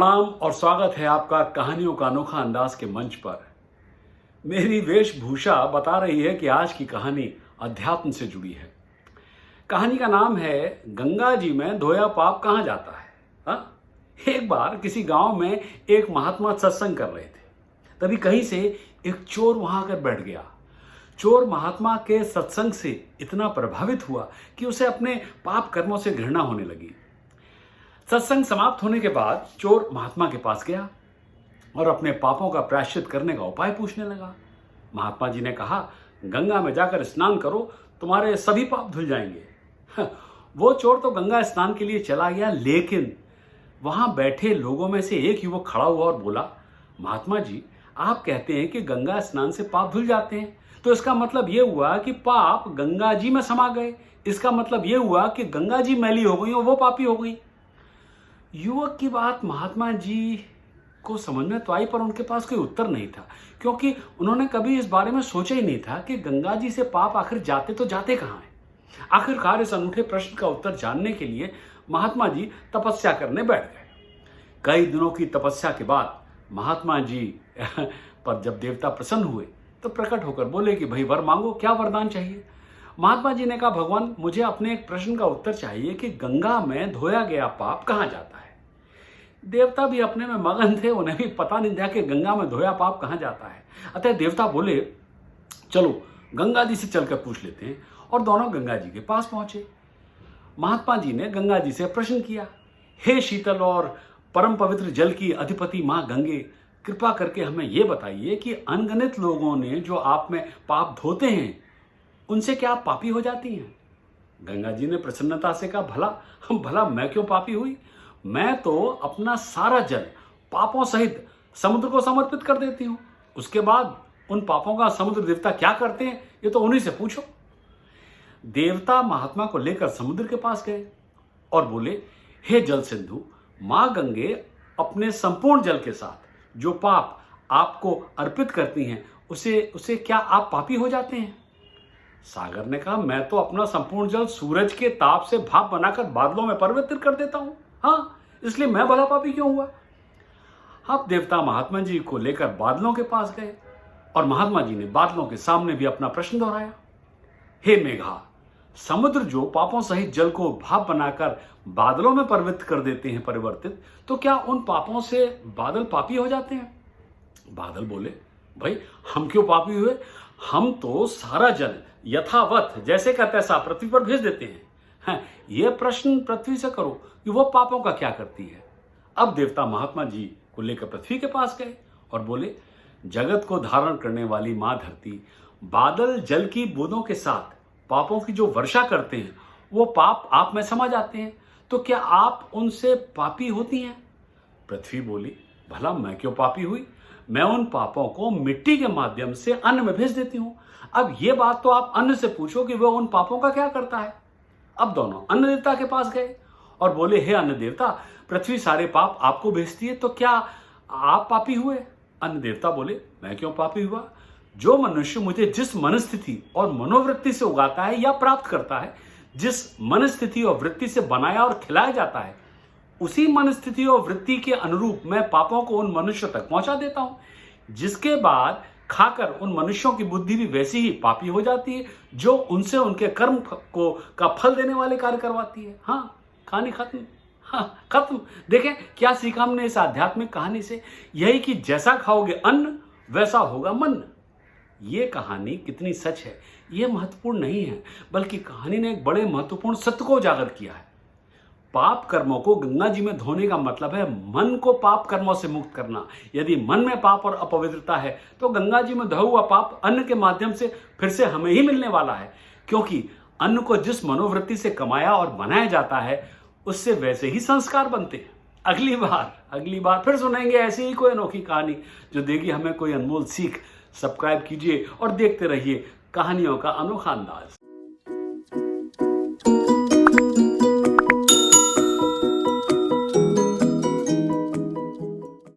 प्रणाम और स्वागत है आपका कहानियों का अनोखा अंदाज के मंच पर। मेरी वेशभूषा बता रही है कि आज की कहानी अध्यात्म से जुड़ी है। कहानी का नाम है गंगा जी में धोया पाप कहाँ जाता है। हाँ, एक बार किसी गांव में एक महात्मा सत्संग कर रहे थे। तभी कहीं से एक चोर वहां आकर बैठ गया। चोर महात्मा के सत्संग से इतना प्रभावित हुआ कि उसे अपने पाप कर्मों से घृणा होने लगी। सत्संग समाप्त होने के बाद चोर महात्मा के पास गया और अपने पापों का प्रायश्चित करने का उपाय पूछने लगा। महात्मा जी ने कहा, गंगा में जाकर स्नान करो, तुम्हारे सभी पाप धुल जाएंगे। वो चोर तो गंगा स्नान के लिए चला गया, लेकिन वहां बैठे लोगों में से एक युवक खड़ा हुआ और बोला, महात्मा जी, आप कहते हैं कि गंगा स्नान से पाप धुल जाते हैं, तो इसका मतलब यह हुआ कि पाप गंगा जी में समा गए। इसका मतलब यह हुआ कि गंगा जी मैली हो गई और वो पापी हो गई। युवक की बात महात्मा जी को समझ में तो आई, पर उनके पास कोई उत्तर नहीं था, क्योंकि उन्होंने कभी इस बारे में सोचा ही नहीं था कि गंगा जी से पाप आखिर जाते तो जाते कहाँ हैं। आखिरकार इस अनूठे प्रश्न का उत्तर जानने के लिए महात्मा जी तपस्या करने बैठ गए। कई दिनों की तपस्या के बाद महात्मा जी पर जब देवता प्रसन्न हुए तो प्रकट होकर बोले कि भाई वर मांगो, क्या वरदान चाहिए। महात्मा जी ने कहा, भगवान, मुझे अपने एक प्रश्न का उत्तर चाहिए कि गंगा में धोया गया पाप कहाँ जाता है। देवता भी अपने में मगन थे, उन्हें भी पता नहीं था कि गंगा में धोया पाप कहाँ जाता है। अतः देवता बोले, चलो गंगा जी से चलकर पूछ लेते हैं, और दोनों गंगा जी के पास पहुंचे। महात्मा जी ने गंगा जी से प्रश्न किया, हे शीतल और परम पवित्र जल की अधिपति मां गंगे, कृपा करके हमें यह बताइए कि अनगिनत लोगों ने जो आप में पाप धोते हैं, उनसे क्या आप पापी हो जाती हैं। गंगा जी ने प्रसन्नता से कहा, भला भला मैं क्यों पापी हुई। मैं तो अपना सारा जल पापों सहित समुद्र को समर्पित कर देती हूं। उसके बाद उन पापों का समुद्र देवता क्या करते हैं, ये तो उन्हीं से पूछो। देवता महात्मा को लेकर समुद्र के पास गए और बोले, हे जल सिंधु, मां गंगे अपने संपूर्ण जल के साथ जो पाप आपको अर्पित करती हैं, उसे क्या आप पापी हो जाते हैं। सागर ने कहा, मैं तो अपना संपूर्ण जल सूरज के ताप से भाप बनाकर बादलों में परिवर्तित कर देता हूं। हाँ, इसलिए मैं भला पापी क्यों हुआ। अब देवता महात्मा जी को लेकर बादलों के पास गए और महात्मा जी ने बादलों के सामने भी अपना प्रश्न दोहराया, हे मेघा, समुद्र जो पापों सहित जल को भाप बनाकर बादलों में परिवर्तित कर देते हैं तो क्या उन पापों से बादल पापी हो जाते हैं। बादल बोले, भाई हम क्यों पापी हुए, हम तो सारा जल यथावत जैसे का तैसा पृथ्वी पर भेज देते हैं। यह प्रश्न पृथ्वी से करो कि वो पापों का क्या करती है। अब देवता महात्मा जी को लेकर पृथ्वी के पास गए और बोले, जगत को धारण करने वाली मां धरती, बादल जल की बूंदों के साथ पापों की जो वर्षा करते हैं, वो पाप आप में समा जाते हैं, तो क्या आप उनसे पापी होती हैं। पृथ्वी बोली, भला मैं क्यों पापी हुई, मैं उन पापों को मिट्टी के माध्यम से अन्न में भेज देती हूं। अब ये बात तो आप अन्न से पूछो कि वह उन पापों का क्या करता है। अब दोनों अन्न देवता के पास गए और बोले, हे अन्न देवता, पृथ्वी सारे पाप आपको भेजती है, तो क्या आप पापी हुए। अन्न देवता बोले, मैं क्यों पापी हुआ, जो मनुष्य मुझे जिस मनस्थिति और मनोवृत्ति से उगाता है या प्राप्त करता है, जिस मनस्थिति और वृत्ति से बनाया और खिलाया जाता है, उसी मनस्थिति और वृत्ति के अनुरूप मैं पापों को उन मनुष्यों तक पहुंचा देता हूं, जिसके बाद खाकर उन मनुष्यों की बुद्धि भी वैसी ही पापी हो जाती है, जो उनसे उनके कर्म को का फल देने वाले कार्य करवाती है। हाँ, कहानी खत्म। हाँ, खत्म। देखें क्या सीखा हमने इस आध्यात्मिक कहानी से, यही कि जैसा खाओगे अन्न वैसा होगा मन। ये कहानी कितनी सच है, ये महत्वपूर्ण नहीं है, बल्कि कहानी ने एक बड़े महत्वपूर्ण सत्य को उजागर किया है। पाप कर्मों को गंगा जी में धोने का मतलब है मन को पाप कर्मों से मुक्त करना। यदि मन में पाप और अपवित्रता है, तो गंगा जी में धोया हुआ पाप अन्न के माध्यम से फिर से हमें ही मिलने वाला है, क्योंकि अन्न को जिस मनोवृत्ति से कमाया और बनाया जाता है, उससे वैसे ही संस्कार बनते हैं। अगली बार फिर सुनेंगे ऐसी ही कोई अनोखी कहानी जो देगी हमें कोई अनमोल सीख। सब्सक्राइब कीजिए और देखते रहिए कहानियों का अनोखा अंदाज।